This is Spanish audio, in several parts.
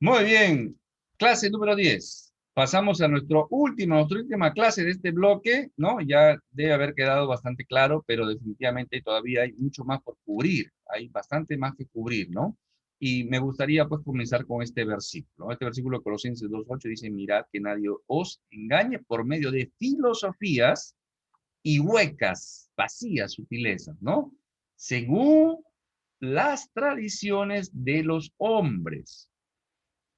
Muy bien, clase número 10. Pasamos a nuestra última clase de este bloque, ¿no? Ya debe haber quedado bastante claro, pero definitivamente todavía hay mucho más por cubrir, hay bastante más que cubrir, ¿no? Y me gustaría pues comenzar con este versículo, ¿no? Este versículo de Colosenses 2:8 dice, mirad que nadie os engañe por medio de filosofías y huecas, vacías sutilezas, ¿no? Según las tradiciones de los hombres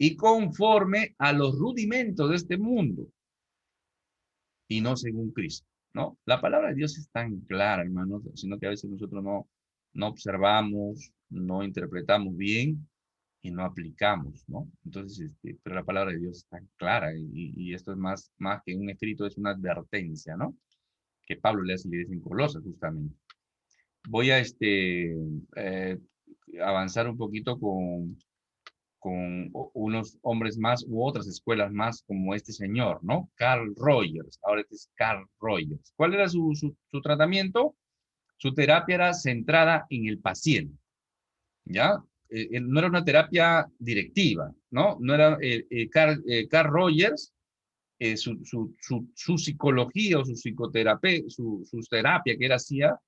y conforme a los rudimentos de este mundo y no según Cristo, ¿no? La palabra de Dios es tan clara, hermanos, sino que a veces nosotros no observamos, no interpretamos bien y no aplicamos, ¿no? Entonces, pero la palabra de Dios es tan clara y esto es más que un escrito, es una advertencia, ¿no? Que Pablo le hace a la iglesia en Colosas, justamente. Voy a avanzar un poquito con unos hombres más u otras escuelas más como este señor, ¿no? Carl Rogers. Ahora este es Carl Rogers. ¿Cuál era su tratamiento? Su terapia era centrada en el paciente, ¿ya? No era una terapia directiva, ¿no? No era Carl Rogers, su psicología o su psicoterapia, su terapia que él hacía,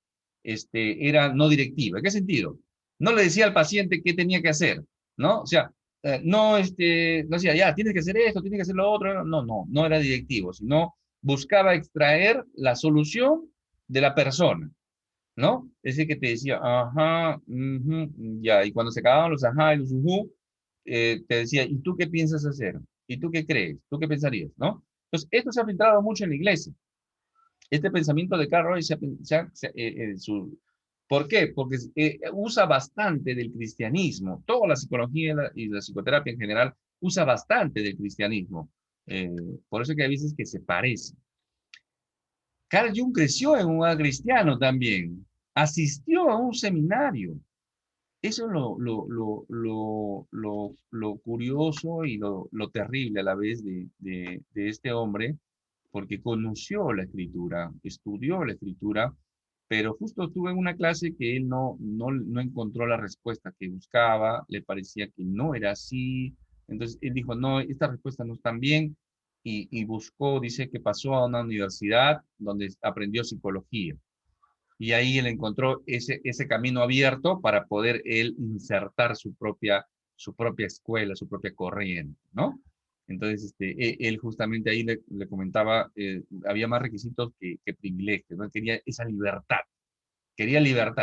era no directiva. ¿En qué sentido? No le decía al paciente qué tenía que hacer, ¿no? O sea, no decía, ya, tienes que hacer esto, tienes que hacer lo otro. No era directivo, sino buscaba extraer la solución de la persona, ¿no? Es decir, que te decía, ajá, ya, y cuando se acababan los ajá y los ujú, te decía, ¿y tú qué piensas hacer? ¿Y tú qué crees? ¿Tú qué pensarías? ¿No? Entonces, esto se ha filtrado mucho en la iglesia. Este pensamiento de Carl Roy ¿por qué? Porque usa bastante del cristianismo. Toda la psicología y la psicoterapia en general usa bastante del cristianismo. Eh, por eso que hay veces que se parece. Carl Jung creció en un hogar cristiano también. Asistió a un seminario. Eso es lo curioso y lo terrible a la vez de este hombre, porque conoció la escritura, estudió la escritura, pero justo estuvo en una clase que él no encontró la respuesta que buscaba, le parecía que no era así, entonces él dijo, no, estas respuestas no están bien, y buscó, dice que pasó a una universidad donde aprendió psicología y ahí él encontró ese camino abierto para poder él insertar su propia escuela, su propia corriente, ¿no? Entonces, él justamente ahí le comentaba, había más requisitos que privilegios, ¿no? Quería esa libertad,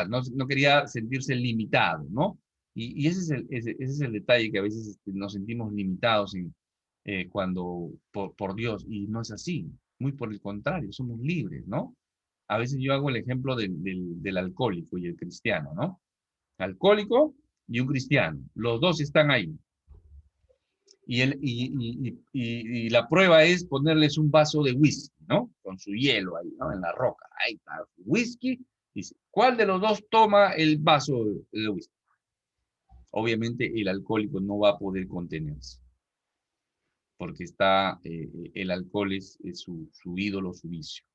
no quería sentirse limitado, ¿no? Y ese es el detalle que a veces nos sentimos limitados por Dios, y no es así, muy por el contrario, somos libres, ¿no? A veces yo hago el ejemplo del alcohólico y el cristiano, ¿no? Alcohólico y un cristiano, los dos están ahí. Y la prueba es ponerles un vaso de whisky, ¿no? Con su hielo ahí, ¿no? En la roca. Ahí está, whisky. Dice, ¿cuál de los dos toma el vaso de whisky? Obviamente el alcohólico no va a poder contenerse, porque el alcohol es su ídolo, su vicio,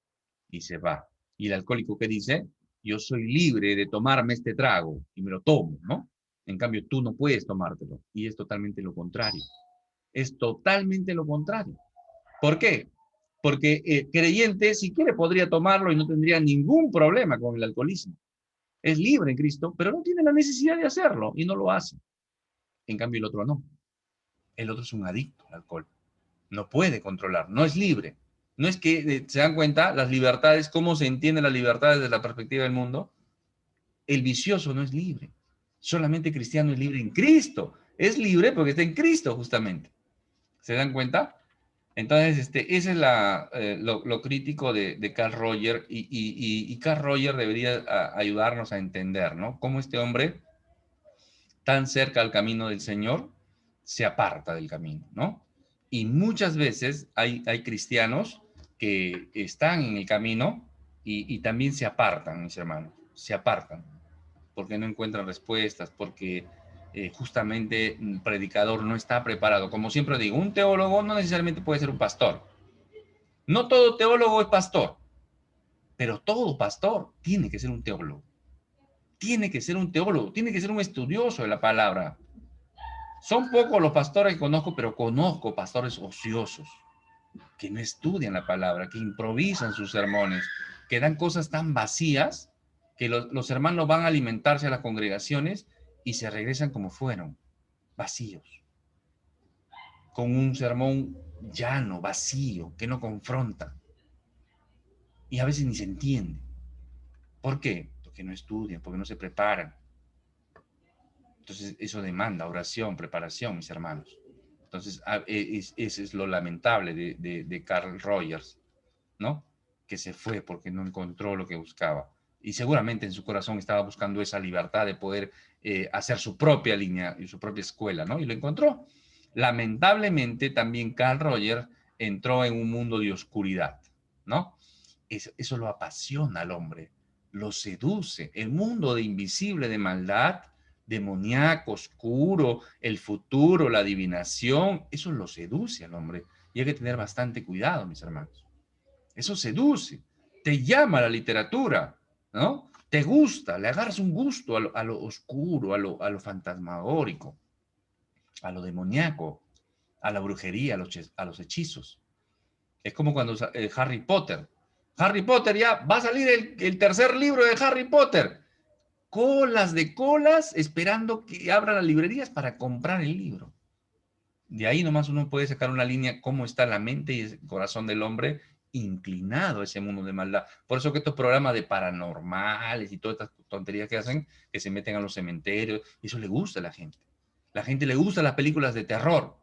y se va. Y el alcohólico, ¿qué dice? Yo soy libre de tomarme este trago y me lo tomo, ¿no? En cambio, tú no puedes tomártelo. Y es totalmente lo contrario. Es totalmente lo contrario. ¿Por qué? Porque creyente, si quiere, podría tomarlo y no tendría ningún problema con el alcoholismo. Es libre en Cristo, pero no tiene la necesidad de hacerlo y no lo hace. En cambio, el otro no. El otro es un adicto al alcohol. No puede controlar, no es libre. No es que se dan cuenta las libertades, cómo se entiende las libertades desde la perspectiva del mundo. El vicioso no es libre. Solamente cristiano es libre en Cristo. Es libre porque está en Cristo, justamente. ¿Se dan cuenta? Entonces, ese es lo crítico de Carl Roger y Carl Roger debería ayudarnos a entender, ¿no? Cómo este hombre, tan cerca al camino del Señor, se aparta del camino, ¿no? Y muchas veces hay cristianos que están en el camino y también se apartan, mis hermanos, se apartan, porque no encuentran respuestas, porque justamente el predicador no está preparado. Como siempre digo, un teólogo no necesariamente puede ser un pastor. No todo teólogo es pastor, pero todo pastor tiene que ser un teólogo. Tiene que ser un teólogo, tiene que ser un estudioso de la palabra. Son pocos los pastores que conozco, pero conozco pastores ociosos, que no estudian la palabra, que improvisan sus sermones, que dan cosas tan vacías que los hermanos van a alimentarse a las congregaciones y se regresan como fueron, vacíos, con un sermón llano, vacío, que no confronta. Y a veces ni se entiende. ¿Por qué? Porque no estudian, porque no se preparan. Entonces eso demanda oración, preparación, mis hermanos. Entonces ese es lo lamentable de Carl Rogers, ¿no? Que se fue porque no encontró lo que buscaba. Y seguramente en su corazón estaba buscando esa libertad de poder hacer su propia línea y su propia escuela, ¿no? Y lo encontró. Lamentablemente también Carl Rogers entró en un mundo de oscuridad, ¿no? Eso lo apasiona al hombre, lo seduce. El mundo de invisible, de maldad, demoníaco, oscuro, el futuro, la adivinación, eso lo seduce al hombre. Y hay que tener bastante cuidado, mis hermanos. Eso seduce, te llama a la literatura, ¿no? Te gusta, le agarras un gusto a lo oscuro, a lo fantasmagórico, a lo demoníaco, a la brujería, a los hechizos. Es como cuando Harry Potter. Harry Potter ya va a salir el tercer libro de Harry Potter. Colas de colas esperando que abran las librerías para comprar el libro. De ahí nomás uno puede sacar una línea cómo está la mente y el corazón del hombre inclinado a ese mundo de maldad. Por eso que estos programas de paranormales y todas estas tonterías que hacen, que se meten a los cementerios, eso le gusta a la gente. La gente le gusta las películas de terror,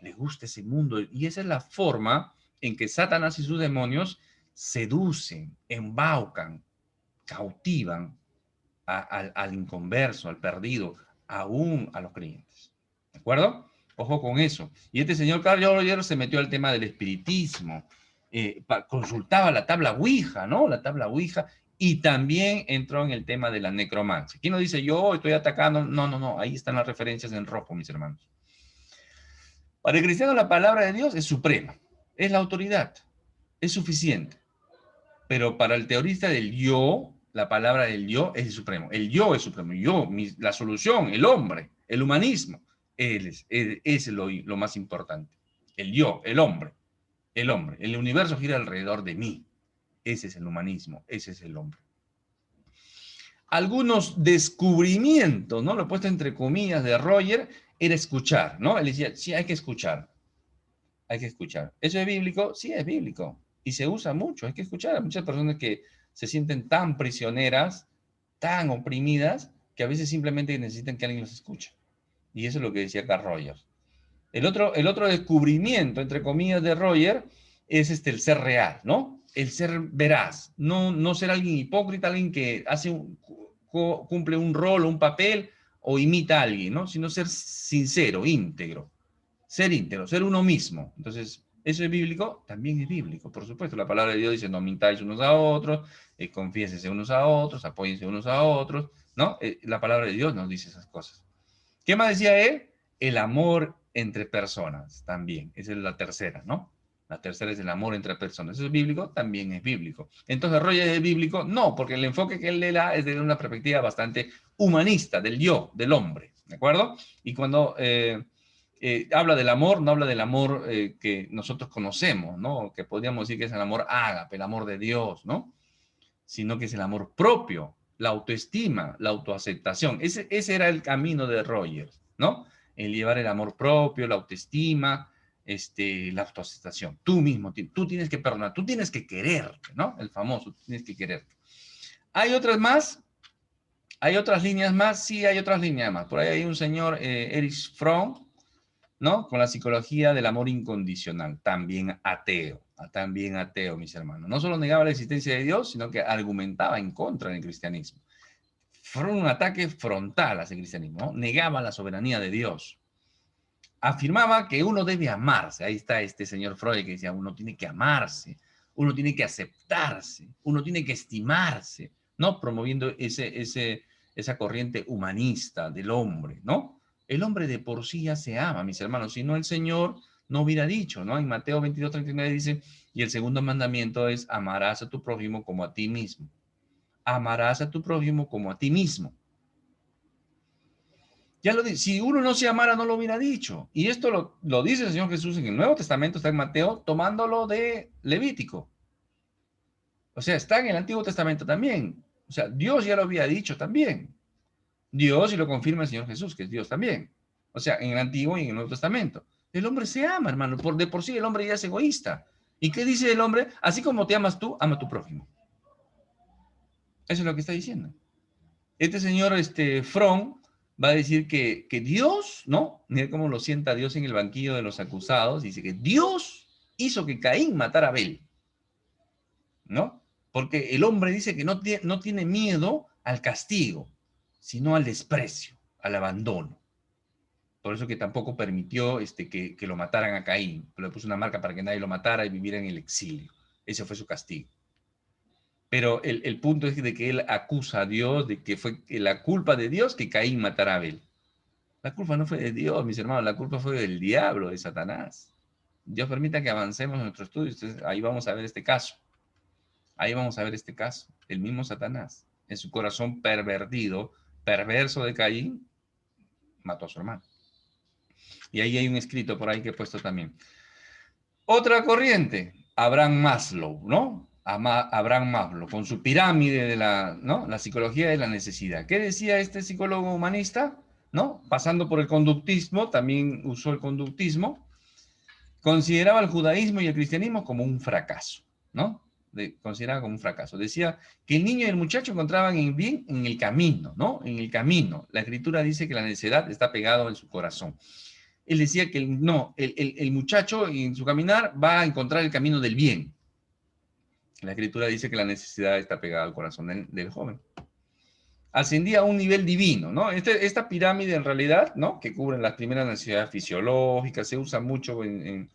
le gusta ese mundo. Y esa es la forma en que Satanás y sus demonios seducen, embaucan, cautivan al inconverso, al perdido, aún a los creyentes. ¿De acuerdo? Ojo con eso. Y este señor Carl Rogers se metió al tema del espiritismo, consultaba la tabla Ouija, ¿no? La tabla Ouija, y también entró en el tema de la necromancia. ¿Quién nos dice yo estoy atacando? No, no, no, ahí están las referencias en rojo, mis hermanos. Para el cristiano la palabra de Dios es suprema, es la autoridad, es suficiente. Pero para el teorista del yo, la palabra del yo es el supremo. El yo es supremo. Yo, la solución, el hombre, el humanismo, es lo más importante. El yo, el hombre, el hombre. El universo gira alrededor de mí. Ese es el humanismo, ese es el hombre. Algunos descubrimientos, ¿no? Lo he puesto entre comillas de Roger, era escuchar, ¿no? Él decía, sí, hay que escuchar. Hay que escuchar. ¿Eso es bíblico? Sí, es bíblico. Y se usa mucho. Hay que escuchar. Hay muchas personas que se sienten tan prisioneras, tan oprimidas, que a veces simplemente necesitan que alguien los escuche. Y eso es lo que decía Carl Rogers. El otro descubrimiento, entre comillas, de Roger es el ser real, ¿no? El ser veraz. No ser alguien hipócrita, alguien que cumple un rol o un papel o imita a alguien, ¿no? Sino ser sincero, íntegro. Ser íntegro, ser uno mismo. Entonces, ¿eso es bíblico? También es bíblico, por supuesto. La palabra de Dios dice, no mintáis unos a otros, confiésense unos a otros, apóyense unos a otros, ¿no? La palabra de Dios nos dice esas cosas. ¿Qué más decía él? El amor entre personas, también. Esa es la tercera, ¿no? La tercera es el amor entre personas. ¿Eso es bíblico? También es bíblico. Entonces, ¿Roger es bíblico? No, porque el enfoque que él le da es desde una perspectiva bastante humanista, del yo, del hombre, ¿de acuerdo? Y cuando habla del amor, no habla del amor que nosotros conocemos, ¿no? Que podríamos decir que es el amor ágape, el amor de Dios, ¿no? Sino que es el amor propio, la autoestima, la autoaceptación. Ese era el camino de Rogers, ¿no? El llevar el amor propio, la autoestima, la autoaceptación. Tú mismo, tú tienes que perdonar, tú tienes que quererte, ¿no? El famoso, tú tienes que quererte. ¿Hay otras más? ¿Hay otras líneas más? Sí, hay otras líneas más. Por ahí hay un señor, Erich Fromm, ¿no? Con la psicología del amor incondicional, también ateo, mis hermanos. No solo negaba la existencia de Dios, sino que argumentaba en contra del cristianismo. Fue un ataque frontal hacia el cristianismo, ¿no? Negaba la soberanía de Dios. Afirmaba que uno debe amarse. Ahí está este señor Freud que decía, uno tiene que amarse, uno tiene que aceptarse, uno tiene que estimarse, ¿no? Promoviendo esa corriente humanista del hombre, ¿no? El hombre de por sí ya se ama, mis hermanos, si no el Señor no hubiera dicho, ¿no? En Mateo 22:39 dice, y el segundo mandamiento es, amarás a tu prójimo como a ti mismo. Amarás a tu prójimo como a ti mismo. Ya lo dice. Si uno no se amara, no lo hubiera dicho. Y esto lo dice el Señor Jesús en el Nuevo Testamento, está en Mateo, tomándolo de Levítico. O sea, está en el Antiguo Testamento también. O sea, Dios ya lo había dicho también. Dios, y lo confirma el Señor Jesús, que es Dios también. O sea, en el Antiguo y en el Nuevo Testamento. El hombre se ama, hermano. De por sí el hombre ya es egoísta. ¿Y qué dice el hombre? Así como te amas tú, ama a tu prójimo. Eso es lo que está diciendo. Este señor, Fromm, va a decir que Dios, ¿no? Mira cómo lo sienta Dios en el banquillo de los acusados. Dice que Dios hizo que Caín matara a Abel, ¿no? Porque el hombre dice que no tiene miedo al castigo, sino al desprecio, al abandono. Por eso que tampoco permitió que lo mataran a Caín. Le puso una marca para que nadie lo matara y viviera en el exilio. Ese fue su castigo. Pero el punto es de que él acusa a Dios de que fue la culpa de Dios que Caín matara a Abel. La culpa no fue de Dios, mis hermanos, la culpa fue del diablo, de Satanás. Dios permita que avancemos en nuestro estudio. Entonces, ahí vamos a ver este caso. Ahí vamos a ver este caso. El mismo Satanás, en su corazón pervertido, perverso de Caín, mató a su hermano. Y ahí hay un escrito por ahí que he puesto también. Otra corriente, Abraham Maslow, ¿no? Abraham Maslow, con su pirámide de ¿no? La psicología de la necesidad. ¿Qué decía este psicólogo humanista? ¿No? Pasando por el conductismo, también usó el conductismo, consideraba el judaísmo y el cristianismo como un fracaso, ¿no? Consideraba como un fracaso. Decía que el niño y el muchacho encontraban el bien en el camino, ¿no? En el camino. La escritura dice que la necedad está pegado en su corazón. Él decía que el muchacho en su caminar va a encontrar el camino del bien. La escritura dice que la necesidad está pegada al corazón del joven. Ascendía a un nivel divino, ¿no? Esta pirámide en realidad, ¿no? Que cubre las primeras necesidades fisiológicas, se usa mucho en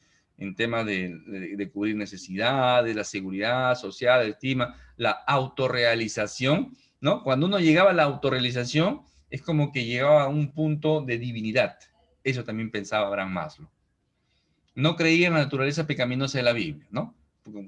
temas de cubrir necesidades, la seguridad social, la estima, la autorrealización, ¿no? Cuando uno llegaba a la autorrealización, es como que llegaba a un punto de divinidad. Eso también pensaba Abraham Maslow. No creía en la naturaleza pecaminosa de la Biblia, ¿no?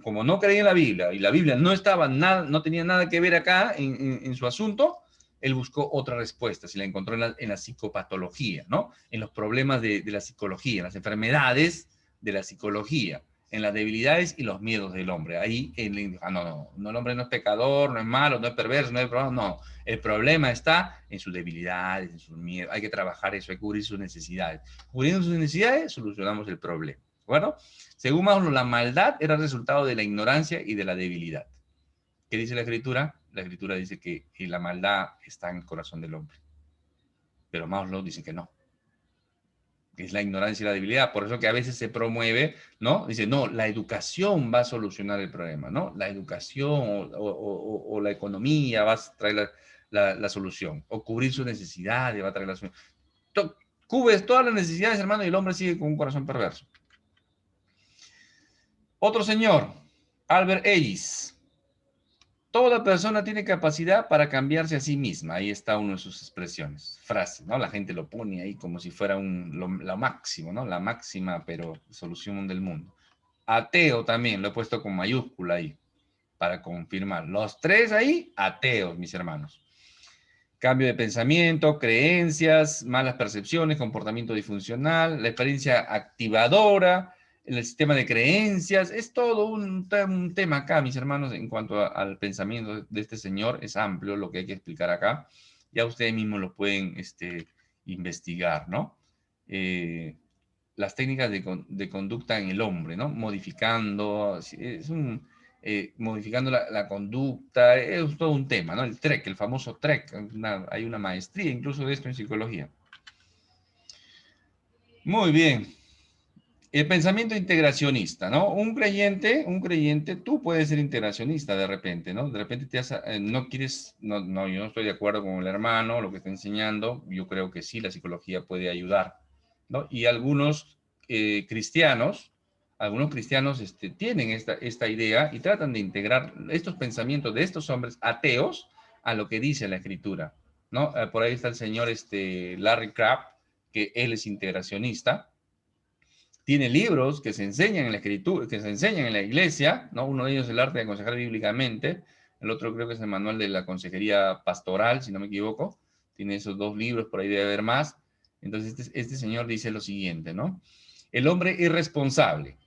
Como no creía en la Biblia y la Biblia no tenía nada que ver acá en su asunto, él buscó otra respuesta, se la encontró en la psicopatología, ¿no? En los problemas de la psicología, en las enfermedades de la psicología, en las debilidades y los miedos del hombre. Ahí él dijo, no, el hombre no es pecador, no es malo, no es perverso, no es problema, no. El problema está en sus debilidades, en sus miedos. Hay que trabajar eso, hay que cubrir sus necesidades. Cubriendo sus necesidades, solucionamos el problema. Bueno, según Maslow, la maldad era resultado de la ignorancia y de la debilidad. ¿Qué dice la Escritura? La Escritura dice que la maldad está en el corazón del hombre. Pero Maslow dice que no. Que es la ignorancia y la debilidad. Por eso que a veces se promueve, ¿no? Dice, no, la educación va a solucionar el problema, ¿no? La educación o la economía va a traer la solución. O cubrir sus necesidades va a traer la solución. Cubres todas las necesidades, hermano, y el hombre sigue con un corazón perverso. Otro señor, Albert Ellis. Toda persona tiene capacidad para cambiarse a sí misma. Ahí está una de sus expresiones, frases, ¿no? La gente lo pone ahí como si fuera lo máximo, ¿no? La máxima, pero solución del mundo. Ateo también, lo he puesto con mayúscula ahí, para confirmar. Los tres ahí, ateos, mis hermanos. Cambio de pensamiento, creencias, malas percepciones, comportamiento disfuncional, la experiencia activadora, el sistema de creencias, es todo un tema acá, mis hermanos, en cuanto al pensamiento de este señor, es amplio lo que hay que explicar acá, ya ustedes mismos lo pueden investigar, ¿no? Las técnicas de conducta en el hombre, ¿no? Modificando, modificando la conducta, es todo un tema, ¿no? El TREC, el famoso TREC, hay una maestría incluso de esto en psicología. Muy bien. El pensamiento integracionista, ¿no? Un creyente, tú puedes ser integracionista de repente, ¿no? De repente no quieres, no, yo no estoy de acuerdo con el hermano, lo que está enseñando, yo creo que sí, la psicología puede ayudar, ¿no? Y algunos cristianos tienen esta idea y tratan de integrar estos pensamientos de estos hombres ateos a lo que dice la Escritura, ¿no? Por ahí está el señor Larry Crabb, que él es integracionista, tiene libros que se enseñan en la escritura, que se enseñan en la iglesia, ¿no? Uno de ellos es el arte de aconsejar bíblicamente, el otro creo que es el manual de la consejería pastoral, si no me equivoco. Tiene esos dos libros, por ahí debe haber más. Entonces, este señor dice lo siguiente, ¿no? El hombre irresponsable,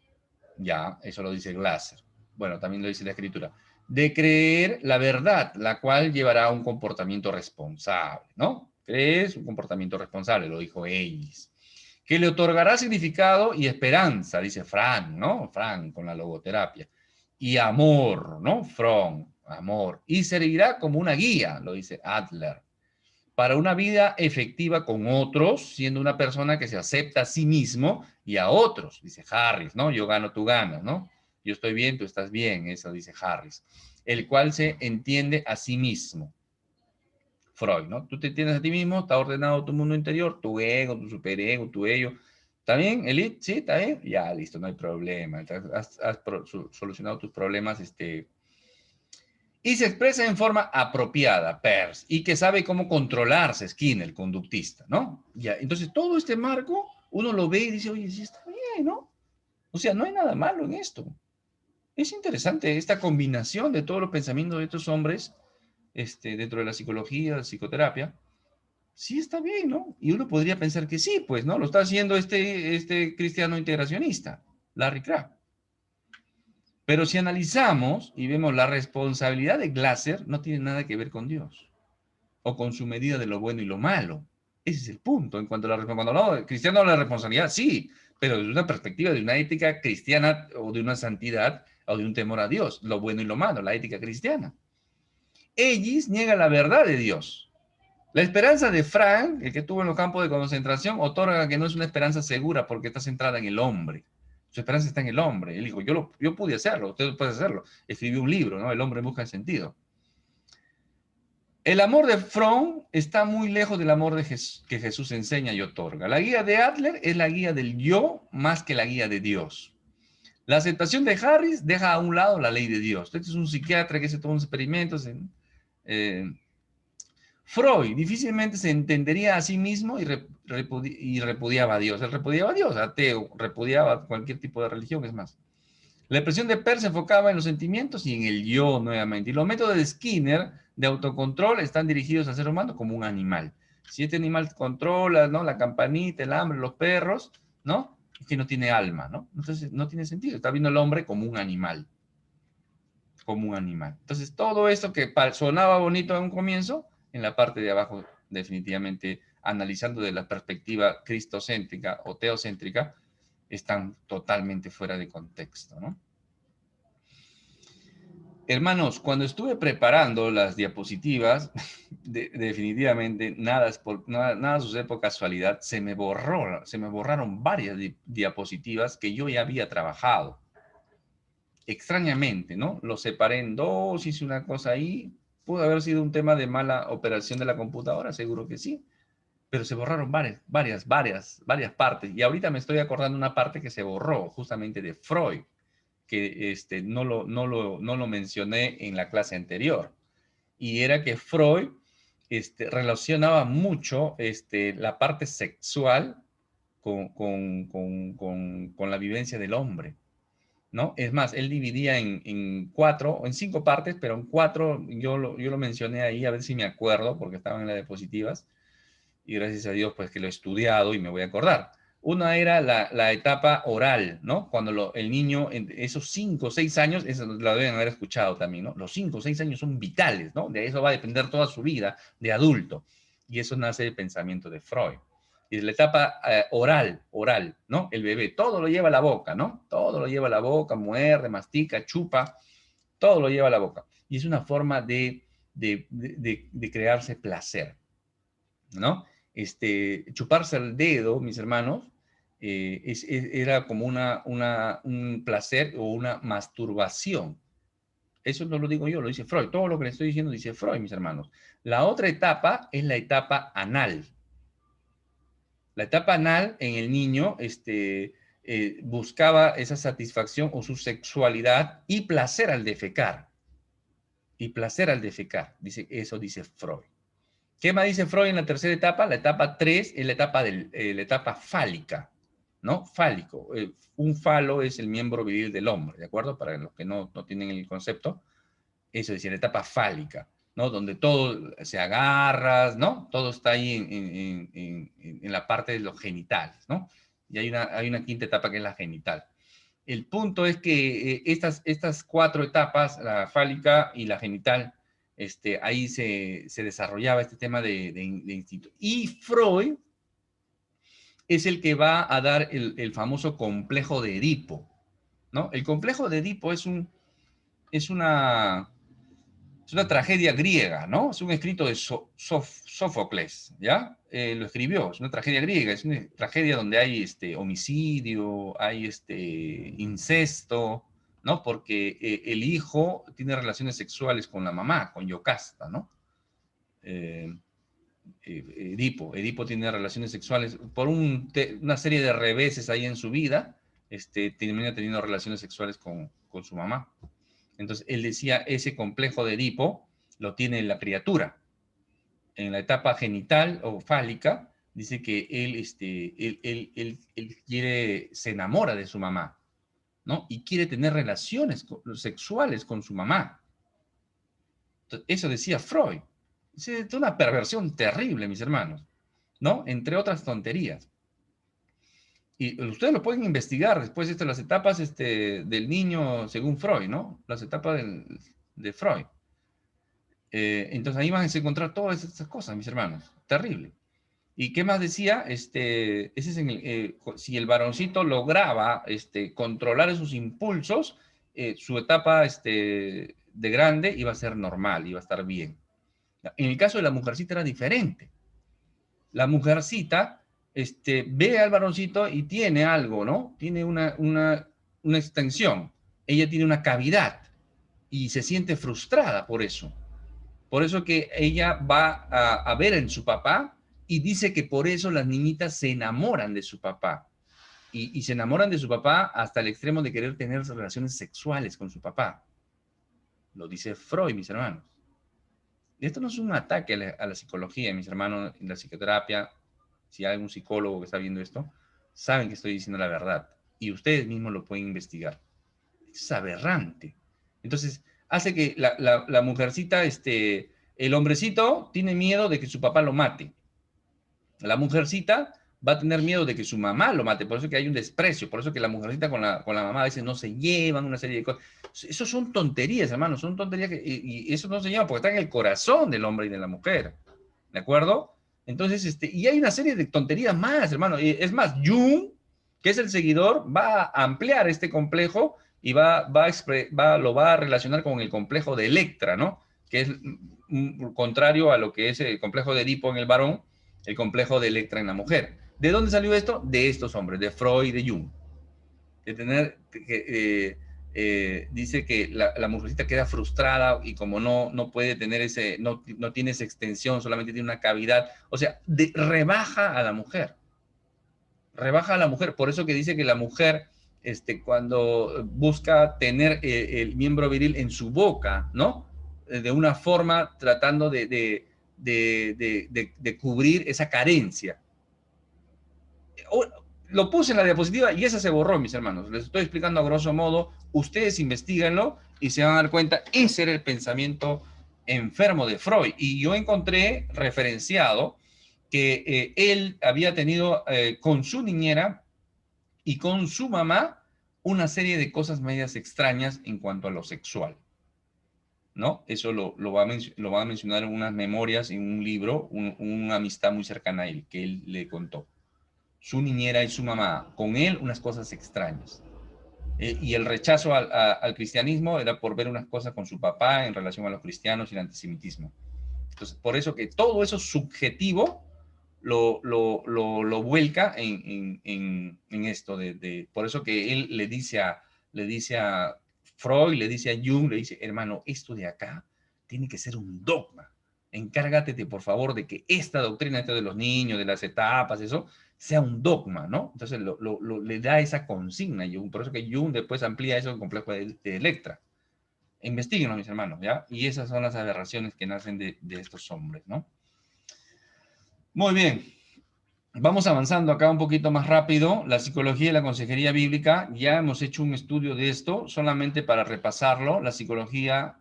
ya, eso lo dice Glasser. Bueno, también lo dice la escritura. De creer la verdad, la cual llevará a un comportamiento responsable, ¿no? Crees un comportamiento responsable, lo dijo Ellis. Que le otorgará significado y esperanza, dice Frank, ¿no? Frank con la logoterapia. Y amor, ¿no? Fromm, amor. Y servirá como una guía, lo dice Adler, para una vida efectiva con otros, siendo una persona que se acepta a sí mismo y a otros, dice Harris, ¿no? Yo gano, tú ganas, ¿no? Yo estoy bien, tú estás bien, eso dice Harris. El cual se entiende a sí mismo. Freud, ¿no? Tú te entiendes a ti mismo, está ordenado tu mundo interior, tu ego, tu superego, tu ello. ¿Está bien, Elite? Sí, está bien. Ya, listo, no hay problema. Has solucionado tus problemas, y se expresa en forma apropiada, Peirce, y que sabe cómo controlarse, Skinner, el conductista, ¿no? Ya, entonces todo este marco, uno lo ve y dice, oye, sí está bien, ¿no? O sea, no hay nada malo en esto. Es interesante esta combinación de todos los pensamientos de estos hombres, dentro de la psicología, la psicoterapia. Sí está bien, ¿no? Y uno podría pensar que sí, pues, ¿no? Lo está haciendo este cristiano integracionista, Larry Crabb. Pero si analizamos y vemos la responsabilidad de Glasser, no tiene nada que ver con Dios o con su medida de lo bueno y lo malo. Ese es el punto. En cuanto a la responsabilidad, cuando no, cristiano habla de responsabilidad, sí, pero desde una perspectiva de una ética cristiana o de una santidad o de un temor a Dios, lo bueno y lo malo, la ética cristiana. Ellis niega la verdad de Dios. La esperanza de Frank, el que tuvo en los campos de concentración, otorga que no es una esperanza segura porque está centrada en el hombre. Su esperanza está en el hombre. Él dijo, yo pude hacerlo, usted puede hacerlo. Escribió un libro, ¿no? El hombre en busca de sentido. El amor de Fromm está muy lejos del amor que Jesús enseña y otorga. La guía de Adler es la guía del yo más que la guía de Dios. La aceptación de Harris deja a un lado la ley de Dios. Este es un psiquiatra que hace todos los experimentos. Freud difícilmente se entendería a sí mismo y repudiaba a Dios. Él repudiaba a Dios, ateo, repudiaba cualquier tipo de religión, es más. La expresión de Peirce se enfocaba en los sentimientos y en el yo nuevamente. Y los métodos de Skinner de autocontrol están dirigidos al ser humano como un animal. Si este animal controla, ¿no? La campanita, el hambre, los perros, ¿no? Es que no tiene alma, ¿no? Entonces no tiene sentido. Está viendo al hombre como un animal. Como un animal. Entonces todo esto que sonaba bonito en un comienzo, en la parte de abajo, definitivamente, analizando de la perspectiva cristocéntrica o teocéntrica, están totalmente fuera de contexto, ¿no? Hermanos, cuando estuve preparando las diapositivas, definitivamente nada sucede por casualidad. Se me borraron varias diapositivas que yo ya había trabajado. Extrañamente, ¿no? Lo separé en dos, hice una cosa ahí. Pudo haber sido un tema de mala operación de la computadora, seguro que sí. Pero se borraron varias partes. Y ahorita me estoy acordando una parte que se borró, justamente de Freud, que no lo mencioné en la clase anterior. Y era que Freud relacionaba mucho la parte sexual con la vivencia del hombre, ¿no? Es más, él dividía en cuatro, o en cinco partes, pero en cuatro yo lo mencioné ahí, a ver si me acuerdo, porque estaban en las diapositivas, y gracias a Dios, pues que lo he estudiado y me voy a acordar. Una era la etapa oral, ¿no? Cuando el niño, esos 5 o 6 años, eso lo deben haber escuchado también, ¿no? Los 5 o 6 años son vitales, ¿no? De eso va a depender toda su vida de adulto. Y eso nace del pensamiento de Freud. Y la etapa oral, ¿no? El bebé, todo lo lleva a la boca, ¿no? Todo lo lleva a la boca, muerde, mastica, chupa, todo lo lleva a la boca. Y es una forma de crearse placer, ¿no? Chuparse el dedo, mis hermanos, era como un placer o una masturbación. Eso no lo digo yo, lo dice Freud. Todo lo que le estoy diciendo dice Freud, mis hermanos. La otra etapa es la etapa anal. La etapa anal en el niño buscaba esa satisfacción o su sexualidad y placer al defecar. Y placer al defecar, eso dice Freud. ¿Qué más dice Freud en la tercera etapa? La etapa 3 es la etapa fálica, ¿no? Fálico. Un falo es el miembro viril del hombre, ¿de acuerdo? Para los que no tienen el concepto, eso decía la etapa fálica, ¿no? Donde todo se agarra, ¿no? Todo está ahí en la parte de los genitales, ¿no? Y hay una quinta etapa que es la genital. El punto es que estas cuatro etapas, la fálica y la genital, ahí se desarrollaba este tema de instinto. Y Freud es el que va a dar el famoso complejo de Edipo, ¿no? El complejo de Edipo es una, es una tragedia griega, ¿no? Es un escrito de Sófocles, ¿ya? Lo escribió, es una tragedia griega, es una tragedia donde hay homicidio, hay incesto, ¿no? Porque el hijo tiene relaciones sexuales con la mamá, con Yocasta, ¿no? Eh, Edipo tiene relaciones sexuales por una serie de reveses ahí en su vida, termina teniendo relaciones sexuales con su mamá. Entonces, él decía, ese complejo de Edipo lo tiene la criatura. En la etapa genital o fálica, dice que él se enamora de su mamá, ¿no? Y quiere tener relaciones sexuales con su mamá. Entonces, eso decía Freud. Es una perversión terrible, mis hermanos, ¿no? Entre otras tonterías. Y ustedes lo pueden investigar después las etapas del niño según Freud, ¿no? Las etapas de Freud. Entonces ahí van a encontrar todas estas cosas, mis hermanos. Terrible. ¿Y qué más decía? Ese es si el varoncito lograba controlar esos impulsos, su etapa de grande iba a ser normal, iba a estar bien. En el caso de la mujercita era diferente. La mujercita ve al varoncito y tiene algo, ¿no? Tiene una extensión. Ella tiene una cavidad y se siente frustrada por eso. Por eso que ella va a ver en su papá y dice que por eso las niñitas se enamoran de su papá. Y se enamoran de su papá hasta el extremo de querer tener relaciones sexuales con su papá. Lo dice Freud, mis hermanos. Esto no es un ataque a la psicología, mis hermanos, en la psicoterapia. Si hay un psicólogo que está viendo esto, saben que estoy diciendo la verdad. Y ustedes mismos lo pueden investigar. Es aberrante. Entonces, hace que la mujercita, el hombrecito tiene miedo de que su papá lo mate. La mujercita va a tener miedo de que su mamá lo mate, por eso que hay un desprecio, por eso que la mujercita con la mamá a veces no se llevan, una serie de cosas. Eso son tonterías, hermano, son tonterías y eso no se lleva porque está en el corazón del hombre y de la mujer, ¿de acuerdo? Entonces, y hay una serie de tonterías más, hermano. Es más, Jung, que es el seguidor, va a ampliar este complejo y lo va a relacionar con el complejo de Electra, ¿no? Que es contrario a lo que es el complejo de Edipo en el varón, el complejo de Electra en la mujer. ¿De dónde salió esto? De estos hombres, de Freud y de Jung. De tener, dice que la mujercita queda frustrada y como no puede tener no tiene esa extensión, solamente tiene una cavidad, o sea, rebaja a la mujer. Rebaja a la mujer, por eso que dice que la mujer, cuando busca tener el miembro viril en su boca, ¿no? De una forma tratando de cubrir esa carencia. Lo puse en la diapositiva y esa se borró, mis hermanos. Les estoy explicando a grosso modo. Ustedes investiguenlo y se van a dar cuenta, ese era el pensamiento enfermo de Freud. Y yo encontré referenciado que él había tenido con su niñera y con su mamá una serie de cosas medias extrañas en cuanto a lo sexual, ¿no? Eso lo va a mencionar en unas memorias, en un libro, una amistad muy cercana a él, que él le contó. Su niñera y su mamá, con él unas cosas extrañas. Y el rechazo al cristianismo era por ver unas cosas con su papá en relación a los cristianos y el antisemitismo. Entonces, por eso que todo eso subjetivo lo vuelca en esto. Por eso que él le dice a Freud, le dice a Jung, le dice, hermano, esto de acá tiene que ser un dogma. Encárgate, por favor, de que esta doctrina, esto de los niños, de las etapas, eso, sea un dogma, ¿no? Entonces le da esa consigna a Jung. Por eso que Jung después amplía eso en complejo de Electra. Investíguenlo, mis hermanos, ¿ya? Y esas son las aberraciones que nacen de estos hombres, ¿no? Muy bien. Vamos avanzando acá un poquito más rápido. La psicología y la consejería bíblica. Ya hemos hecho un estudio de esto, solamente para repasarlo. La psicología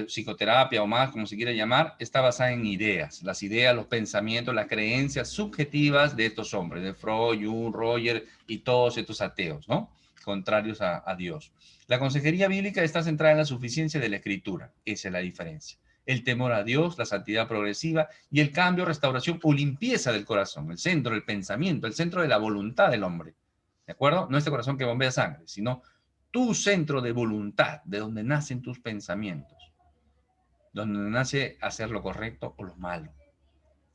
psicoterapia o más, como se quiera llamar, está basada en ideas. Las ideas, los pensamientos, las creencias subjetivas de estos hombres, de Freud, Jung, Roger y todos estos ateos, ¿no? Contrarios a Dios. La consejería bíblica está centrada en la suficiencia de la escritura. Esa es la diferencia. El temor a Dios, la santidad progresiva y el cambio, restauración o limpieza del corazón, el centro del pensamiento, el centro de la voluntad del hombre. ¿De acuerdo? No este corazón que bombea sangre, sino tu centro de voluntad, de donde nacen tus pensamientos, donde nace hacer lo correcto o lo malo.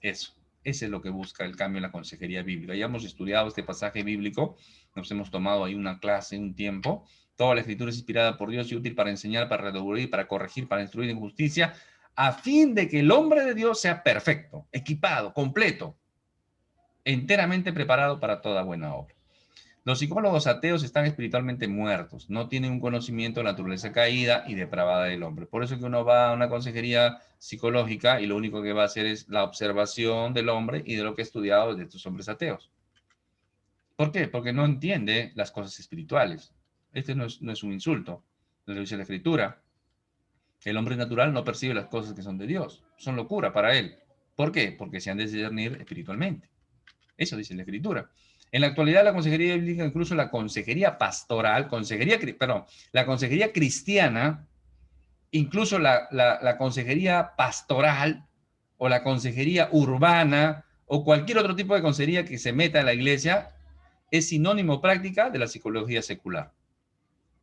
Eso, ese es lo que busca el cambio en la consejería bíblica. Ya hemos estudiado este pasaje bíblico, nos hemos tomado ahí una clase, un tiempo. Toda la escritura es inspirada por Dios y útil para enseñar, para redarguir, para corregir, para instruir en justicia, a fin de que el hombre de Dios sea perfecto, equipado, completo, enteramente preparado para toda buena obra. Los psicólogos ateos están espiritualmente muertos, no tienen un conocimiento de la naturaleza caída y depravada del hombre. Por eso que uno va a una consejería psicológica y lo único que va a hacer es la observación del hombre y de lo que ha estudiado de estos hombres ateos. ¿Por qué? Porque no entiende las cosas espirituales. Este no es un insulto, lo dice la Escritura. El hombre natural no percibe las cosas que son de Dios, son locura para él. ¿Por qué? Porque se han de discernir espiritualmente. Eso dice la Escritura. En la actualidad, la consejería bíblica, incluso la consejería pastoral, la consejería cristiana, incluso la consejería pastoral o la consejería urbana o cualquier otro tipo de consejería que se meta en la iglesia, es sinónimo práctica de la psicología secular.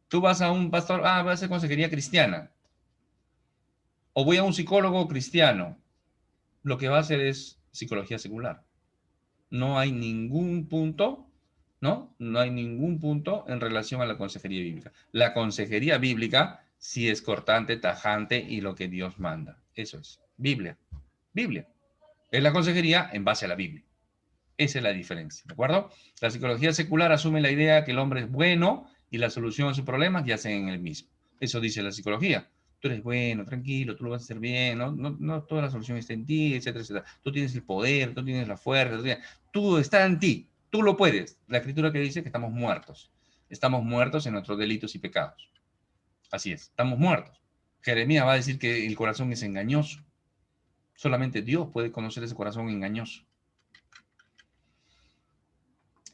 Tú vas a un pastor, voy a hacer consejería cristiana. O voy a un psicólogo cristiano. Lo que va a hacer es psicología secular. No hay ningún punto, ¿no? No hay ningún punto en relación a la consejería bíblica. La consejería bíblica sí es cortante, tajante y lo que Dios manda. Eso es. Biblia. Biblia. Es la consejería en base a la Biblia. Esa es la diferencia, ¿de acuerdo? La psicología secular asume la idea que el hombre es bueno y la solución a sus problemas yacen en él mismo. Eso dice la psicología. Tú eres bueno, tranquilo, tú lo vas a hacer bien, no toda la solución está en ti, etcétera, etcétera. Tú tienes el poder, tú tienes la fuerza, todo está en ti, tú lo puedes. La escritura que dice que estamos muertos en nuestros delitos y pecados. Así es, estamos muertos. Jeremías va a decir que el corazón es engañoso. Solamente Dios puede conocer ese corazón engañoso.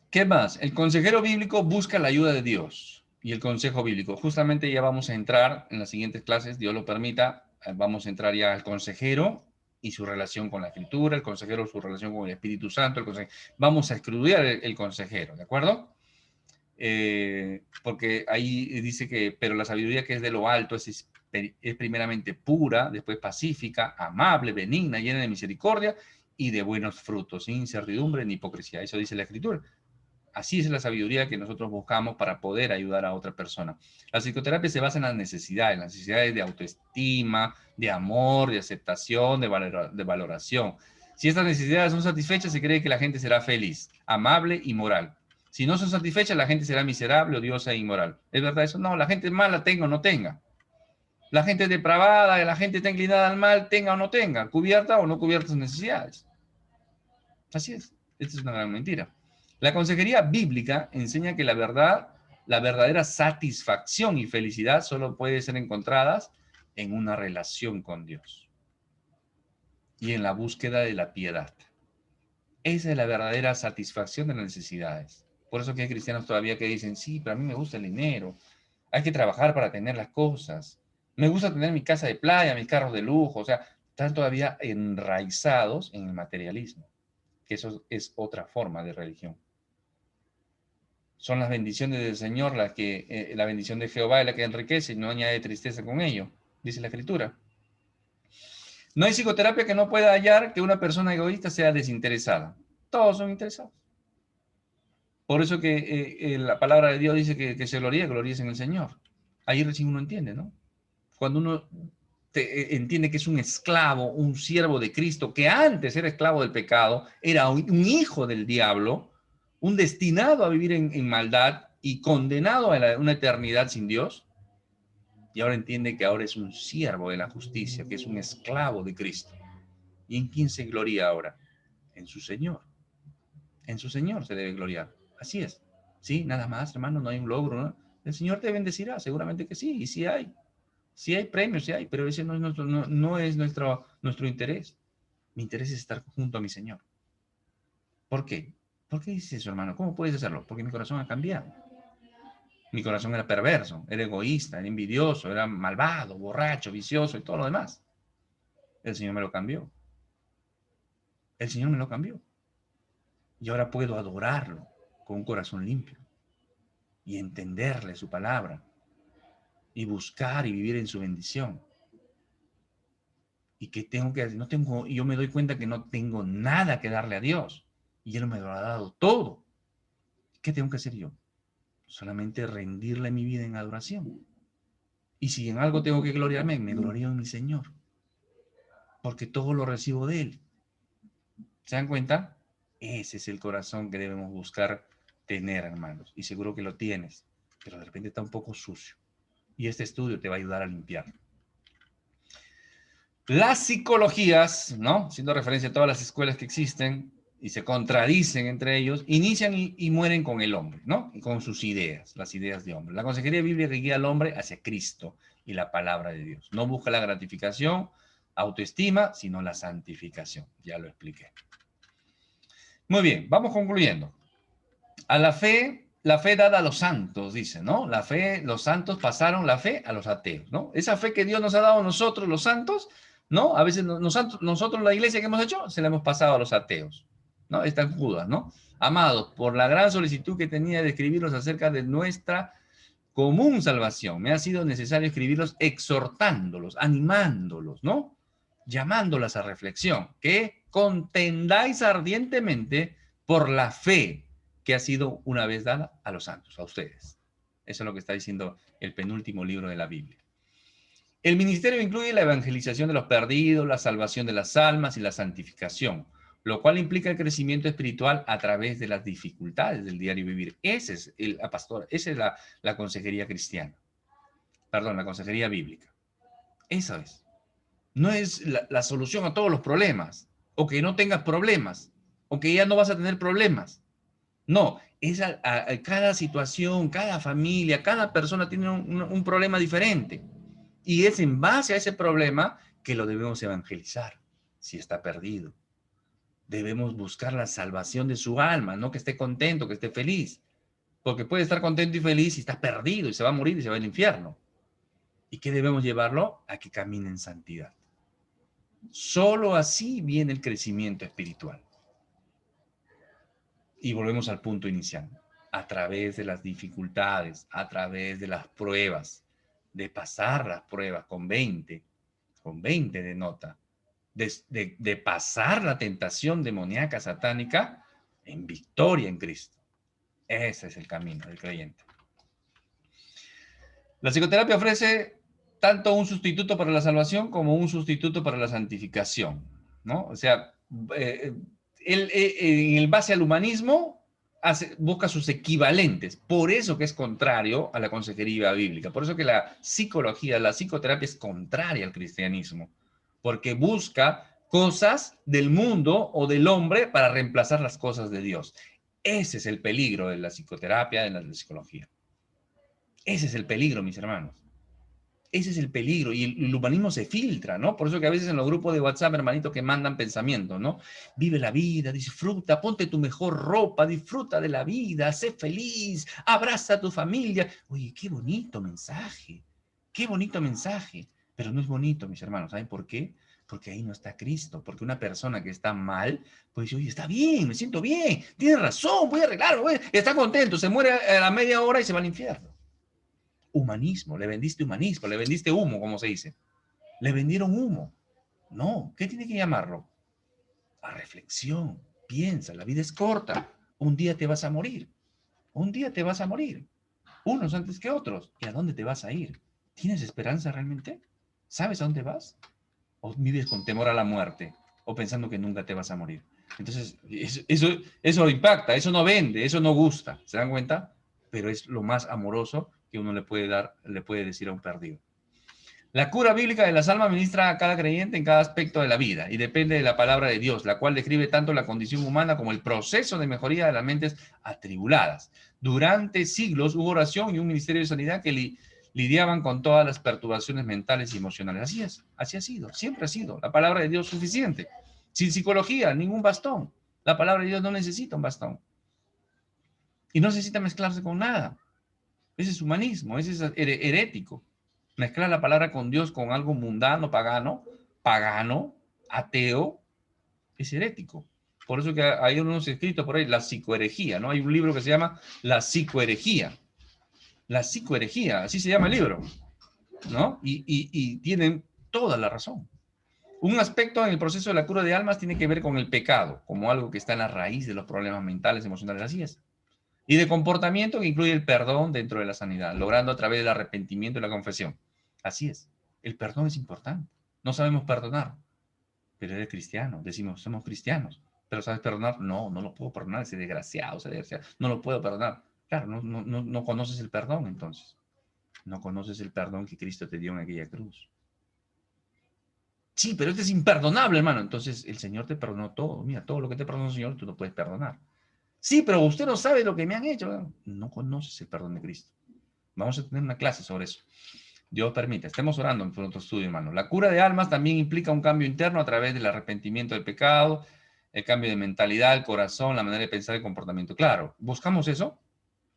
¿Qué más? El consejero bíblico busca la ayuda de Dios y el consejo bíblico. Justamente ya vamos a entrar en las siguientes clases, Dios lo permita, vamos a entrar ya al consejero y su relación con la escritura, el consejero su relación con el Espíritu Santo, vamos a estudiar el consejero, ¿de acuerdo? Porque ahí dice que, pero la sabiduría que es de lo alto es primeramente pura, después pacífica, amable, benigna, llena de misericordia y de buenos frutos, sin incertidumbre ni hipocresía. Eso dice la escritura. Así es la sabiduría que nosotros buscamos para poder ayudar a otra persona. La psicoterapia se basa en las necesidades de autoestima, de amor, de aceptación, de valoración. Si estas necesidades son satisfechas, se cree que la gente será feliz, amable y moral. Si no son satisfechas, la gente será miserable, odiosa e inmoral. ¿Es verdad eso? No, la gente mala tenga o no tenga. La gente depravada, la gente está inclinada al mal, tenga o no tenga, cubierta o no cubierta sus necesidades. Así es. Esta es una gran mentira. La consejería bíblica enseña que la verdadera satisfacción y felicidad solo puede ser encontradas en una relación con Dios y en la búsqueda de la piedad. Esa es la verdadera satisfacción de las necesidades. Por eso que hay cristianos todavía que dicen, sí, pero a mí me gusta el dinero. Hay que trabajar para tener las cosas. Me gusta tener mi casa de playa, mis carros de lujo. O sea, están todavía enraizados en el materialismo, que eso es otra forma de religión. Son las bendiciones del Señor, la bendición de Jehová es la que enriquece y no añade tristeza con ello, dice la Escritura. No hay psicoterapia que no pueda hallar que una persona egoísta sea desinteresada. Todos son interesados. Por eso que la palabra de Dios dice que se gloríes en el Señor. Ahí recién uno entiende, ¿no? Cuando uno entiende que es un esclavo, un siervo de Cristo, que antes era esclavo del pecado, era un hijo del diablo, un destinado a vivir en maldad y condenado a una eternidad sin Dios, y ahora entiende que ahora es un siervo de la justicia, que es un esclavo de Cristo. ¿Y en quién se gloria ahora? En su Señor. En su Señor se debe gloriar. Así es. Sí, nada más, hermano, no hay un logro, ¿no? El Señor te bendecirá, seguramente que sí, y sí hay. Sí hay premios, sí hay, pero ese no es nuestro interés. Mi interés es estar junto a mi Señor. ¿Por qué? ¿Por qué dice eso, hermano? ¿Cómo puedes hacerlo? Porque mi corazón ha cambiado. Mi corazón era perverso, era egoísta, era envidioso, era malvado, borracho, vicioso y todo lo demás. El Señor me lo cambió. El Señor me lo cambió. Y ahora puedo adorarlo con un corazón limpio y entenderle su palabra y buscar y vivir en su bendición. ¿Y qué tengo que hacer? Yo me doy cuenta que no tengo nada que darle a Dios. Y Él me lo ha dado todo. ¿Qué tengo que hacer yo? Solamente rendirle mi vida en adoración. Y si en algo tengo que gloriarme, me glorío en mi Señor. Porque todo lo recibo de Él. ¿Se dan cuenta? Ese es el corazón que debemos buscar tener, hermanos. Y seguro que lo tienes. Pero de repente está un poco sucio. Y este estudio te va a ayudar a limpiarlo. Las psicologías, ¿no? Haciendo referencia a todas las escuelas que existen y se contradicen entre ellos, inician y mueren con el hombre, ¿no? Y con sus ideas, las ideas de hombre. La consejería bíblica guía al hombre hacia Cristo y la palabra de Dios. No busca la gratificación, autoestima, sino la santificación. Ya lo expliqué. Muy bien, vamos concluyendo. A la fe dada a los santos, dice, ¿no? La fe, los santos pasaron la fe a los ateos, ¿no? Esa fe que Dios nos ha dado a nosotros, los santos, ¿no? A veces nosotros, la iglesia que hemos hecho, se la hemos pasado a los ateos, ¿no? Está en Judas, ¿no? Amados, por la gran solicitud que tenía de escribirlos acerca de nuestra común salvación, me ha sido necesario escribirlos exhortándolos, animándolos, ¿no? Llamándolas a reflexión, que contendáis ardientemente por la fe que ha sido una vez dada a los santos, a ustedes. Eso es lo que está diciendo el penúltimo libro de la Biblia. El ministerio incluye la evangelización de los perdidos, la salvación de las almas y la santificación, lo cual implica el crecimiento espiritual a través de las dificultades del diario vivir. Esa es la pastora, esa es la consejería cristiana. Perdón, la consejería bíblica. Esa es. No es la solución a todos los problemas, o que no tengas problemas, o que ya no vas a tener problemas. No, es a cada situación, cada familia, cada persona tiene un problema diferente. Y es en base a ese problema que lo debemos evangelizar, si está perdido. Debemos buscar la salvación de su alma, no que esté contento, que esté feliz. Porque puede estar contento y feliz y está perdido y se va a morir y se va al infierno. ¿Y qué debemos llevarlo? A que camine en santidad. Solo así viene el crecimiento espiritual. Y volvemos al punto inicial. A través de las dificultades, a través de las pruebas, de pasar las pruebas con 20 de nota, de pasar la tentación demoníaca satánica en victoria en Cristo. Ese es el camino del creyente. La psicoterapia ofrece tanto un sustituto para la salvación como un sustituto para la santificación, ¿no? O sea, en base al humanismo busca sus equivalentes. Por eso que es contrario a la consejería bíblica. Por eso que la psicología, la psicoterapia es contraria al cristianismo. Porque busca cosas del mundo o del hombre para reemplazar las cosas de Dios. Ese es el peligro de la psicoterapia, de la psicología. Ese es el peligro, mis hermanos. Ese es el peligro. Y el humanismo se filtra, ¿no? Por eso que a veces en los grupos de WhatsApp, hermanito, que mandan pensamientos, ¿no? Vive la vida, disfruta, ponte tu mejor ropa, disfruta de la vida, sé feliz, abraza a tu familia. Oye, qué bonito mensaje. Qué bonito mensaje. Pero no es bonito, mis hermanos. ¿Saben por qué? Porque ahí no está Cristo. Porque una persona que está mal, pues dice, oye, está bien, me siento bien, tiene razón, voy a arreglarlo, está contento, se muere a la media hora y se va al infierno. Humanismo, le vendiste humo, como se dice. Le vendieron humo. No, ¿qué tiene que llamarlo? A reflexión. Piensa, la vida es corta. Un día te vas a morir. Un día te vas a morir. Unos antes que otros. ¿Y a dónde te vas a ir? ¿Tienes esperanza realmente? ¿Sabes a dónde vas? ¿O vives con temor a la muerte? ¿O pensando que nunca te vas a morir? Entonces, eso impacta, eso no vende, eso no gusta. ¿Se dan cuenta? Pero es lo más amoroso que uno le puede decir a un perdido. La cura bíblica de las almas ministra a cada creyente en cada aspecto de la vida y depende de la palabra de Dios, la cual describe tanto la condición humana como el proceso de mejoría de las mentes atribuladas. Durante siglos hubo oración y un ministerio de sanidad que lidiaban con todas las perturbaciones mentales y emocionales. Así ha sido, siempre ha sido. La palabra de Dios es suficiente. Sin psicología, ningún bastón. La palabra de Dios no necesita un bastón. Y no necesita mezclarse con nada. Ese es humanismo, ese es herético. Mezclar la palabra con Dios con algo mundano, pagano, ateo, es herético. Por eso que hay unos escritos por ahí, la psicoherejía, ¿no? Hay un libro que se llama La psicoherejía. La psicoherejía, así se llama el libro, ¿no? Y tienen toda la razón. Un aspecto en el proceso de la cura de almas tiene que ver con el pecado, como algo que está en la raíz de los problemas mentales, emocionales, así es. Y de comportamiento que incluye el perdón dentro de la sanidad, logrando a través del arrepentimiento y la confesión. Así es. El perdón es importante. No sabemos perdonar, pero eres cristiano. Decimos, somos cristianos. ¿Pero sabes perdonar? No, no lo puedo perdonar. Ese desgraciado, no lo puedo perdonar. Claro, no conoces el perdón entonces. No conoces el perdón que Cristo te dio en aquella cruz. Sí, pero este es imperdonable, hermano. Entonces el Señor te perdonó todo. Mira, todo lo que te perdonó el Señor, tú no puedes perdonar. Sí, pero usted no sabe lo que me han hecho. No conoces el perdón de Cristo. Vamos a tener una clase sobre eso. Dios permite. Estemos orando por otro estudio, hermano. La cura de almas también implica un cambio interno a través del arrepentimiento del pecado, el cambio de mentalidad, el corazón, la manera de pensar y comportamiento. Claro, ¿buscamos eso?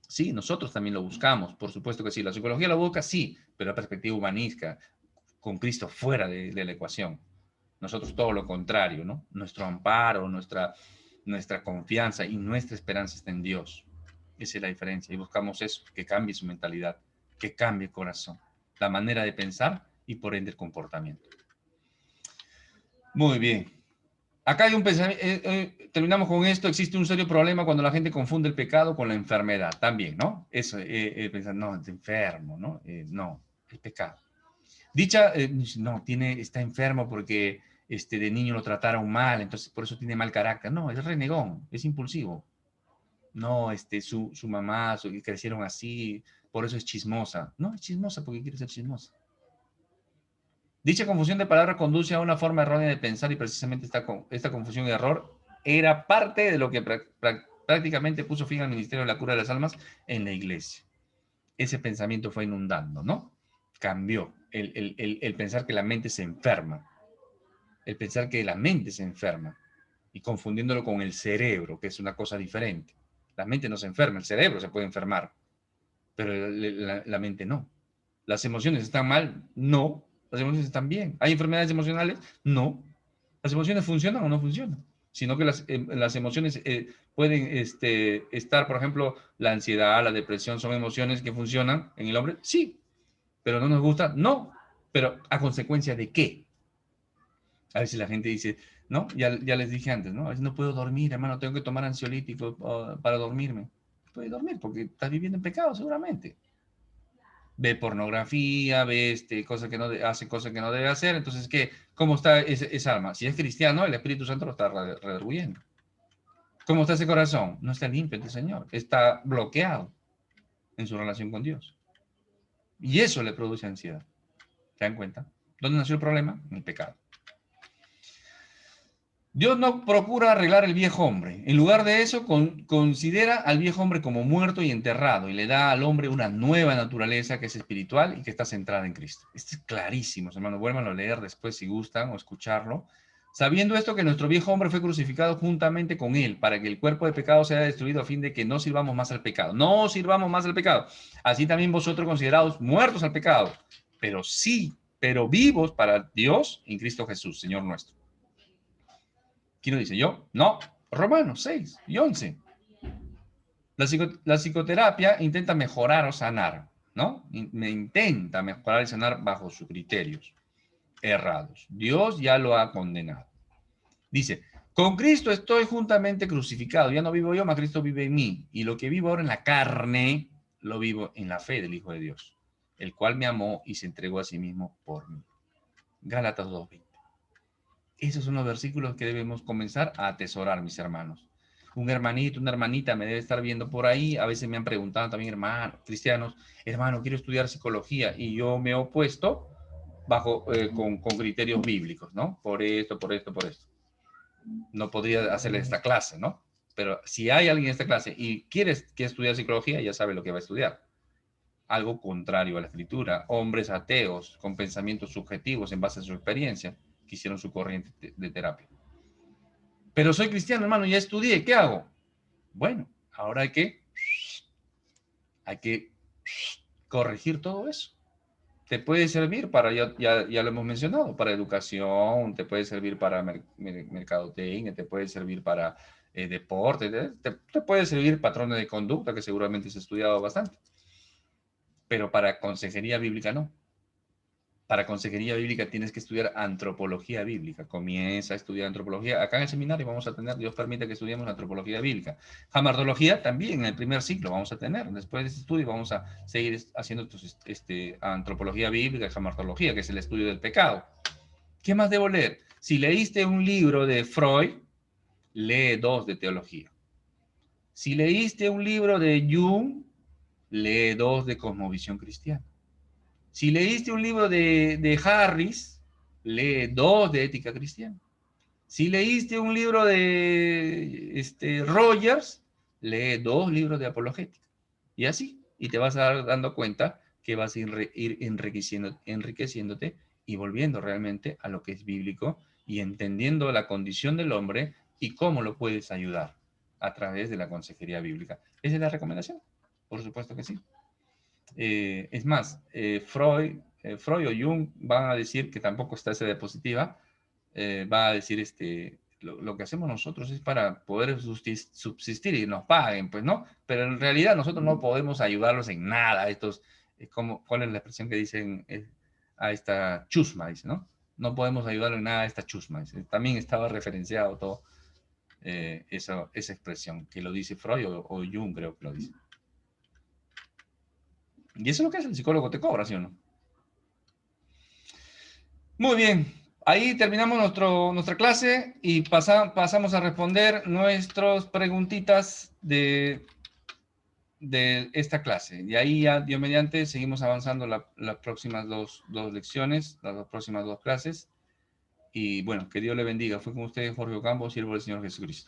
Sí, nosotros también lo buscamos, por supuesto que sí. La psicología lo busca, sí, pero a perspectiva humanística, con Cristo fuera de la ecuación. Nosotros todo lo contrario, ¿no? Nuestro amparo, nuestra confianza y nuestra esperanza está en Dios. Esa es la diferencia. Y buscamos eso, que cambie su mentalidad, que cambie el corazón, la manera de pensar y por ende el comportamiento. Muy bien. Acá hay un pensamiento, terminamos con esto, existe un serio problema cuando la gente confunde el pecado con la enfermedad, también, ¿no? Eso, pensar, no, es enfermo, ¿no? No, es pecado. Dicha, no, está enfermo porque de niño lo trataron mal, entonces por eso tiene mal carácter. No, es renegón, es impulsivo. No, su mamá, crecieron así, por eso es chismosa. No, es chismosa porque quiere ser chismosa. Dicha confusión de palabras conduce a una forma errónea de pensar y precisamente esta confusión y error era parte de lo que prácticamente puso fin al ministerio de la cura de las almas en la iglesia. Ese pensamiento fue inundando, ¿no? Cambió el pensar que la mente se enferma, el pensar que la mente se enferma y confundiéndolo con el cerebro, que es una cosa diferente. La mente no se enferma, el cerebro se puede enfermar, pero la mente no. ¿Las emociones están mal? No. ¿Las emociones están bien? ¿Hay enfermedades emocionales? No. ¿Las emociones funcionan o no funcionan? Sino que las emociones pueden estar, por ejemplo, la ansiedad, la depresión, ¿son emociones que funcionan en el hombre? Sí. ¿Pero no nos gusta? No. ¿Pero a consecuencia de qué? A veces la gente dice, ¿no? Ya les dije antes, ¿no? A veces no puedo dormir, hermano, tengo que tomar ansiolíticos para dormirme. No puedes dormir porque estás viviendo en pecado, seguramente. Ve pornografía, ve hace cosas que no debe hacer. Entonces, ¿cómo está esa alma? Si es cristiano, el Espíritu Santo lo está redarguyendo. ¿Cómo está ese corazón? No está limpio ante el Señor. Está bloqueado en su relación con Dios. Y eso le produce ansiedad. ¿Se dan cuenta? ¿Dónde nació el problema? En el pecado. Dios no procura arreglar el viejo hombre. En lugar de eso, considera al viejo hombre como muerto y enterrado y le da al hombre una nueva naturaleza que es espiritual y que está centrada en Cristo. Esto es clarísimo, hermanos. Vuélvanlo a leer después si gustan o escucharlo. Sabiendo esto que nuestro viejo hombre fue crucificado juntamente con él para que el cuerpo de pecado sea destruido a fin de que no sirvamos más al pecado. No sirvamos más al pecado. Así también vosotros considerados muertos al pecado, pero vivos para Dios en Cristo Jesús, Señor nuestro. ¿Quién lo dice? ¿Yo? No. Romanos 6 y 11. La psicoterapia intenta mejorar o sanar, ¿no? Me intenta mejorar y sanar bajo sus criterios errados. Dios ya lo ha condenado. Dice, con Cristo estoy juntamente crucificado. Ya no vivo yo, mas Cristo vive en mí. Y lo que vivo ahora en la carne, lo vivo en la fe del Hijo de Dios, el cual me amó y se entregó a sí mismo por mí. Gálatas 2:20. Esos son los versículos que debemos comenzar a atesorar, mis hermanos. Un hermanito, una hermanita me debe estar viendo por ahí. A veces me han preguntado también, hermanos, cristianos, hermano, quiero estudiar psicología. Y yo me he opuesto con criterios bíblicos, ¿no? Por esto, por esto, por esto. No podría hacerle esta clase, ¿no? Pero si hay alguien en esta clase y quiere estudiar psicología, ya sabe lo que va a estudiar. algo contrario a la escritura. Hombres ateos con pensamientos subjetivos en base a su experiencia que hicieron su corriente de terapia. Pero soy cristiano, hermano, ya estudié, ¿qué hago? Bueno, ahora hay que corregir todo eso. Te puede servir para, ya lo hemos mencionado, para educación, te puede servir para mercadotecnia, te puede servir para deporte, te puede servir patrones de conducta, que seguramente has estudiado bastante, pero para consejería bíblica no. Para consejería bíblica tienes que estudiar antropología bíblica. Comienza a estudiar antropología. Acá en el seminario vamos a tener, Dios permite que estudiemos antropología bíblica. Jamardología también en el primer ciclo vamos a tener. Después de este estudio vamos a seguir haciendo antropología bíblica y jamardología, que es el estudio del pecado. ¿Qué más debo leer? Si leíste un libro de Freud, lee 2 de teología. Si leíste un libro de Jung, lee 2 de cosmovisión cristiana. Si leíste un libro de Harris, lee 2 de ética cristiana. Si leíste un libro de Rogers, lee 2 libros de apologética. Y así, y te vas a dar dando cuenta que vas a ir enriqueciéndote y volviendo realmente a lo que es bíblico y entendiendo la condición del hombre y cómo lo puedes ayudar a través de la consejería bíblica. Esa es la recomendación, por supuesto que sí. Es más, Freud o Jung van a decir que tampoco está esa diapositiva, va a decir lo que hacemos nosotros es para poder subsistir y nos paguen, pues, ¿no? Pero en realidad nosotros no podemos ayudarlos en nada. ¿Cuál es la expresión que dicen a esta chusma? Dice, ¿no? No podemos ayudarlo en nada a esta chusma. Dice. También estaba referenciado todo esa expresión, que lo dice Freud o Jung, creo que lo dice. Y eso es lo que es el psicólogo, te cobra, ¿sí o no? Muy bien, ahí terminamos nuestra clase y pasamos a responder nuestras preguntitas de esta clase. Y ahí ya, Dios mediante, seguimos avanzando las próximas dos lecciones, las próximas 2 clases. Y bueno, que Dios le bendiga. Fue con ustedes Jorge Ocampo, siervo del Señor Jesucristo.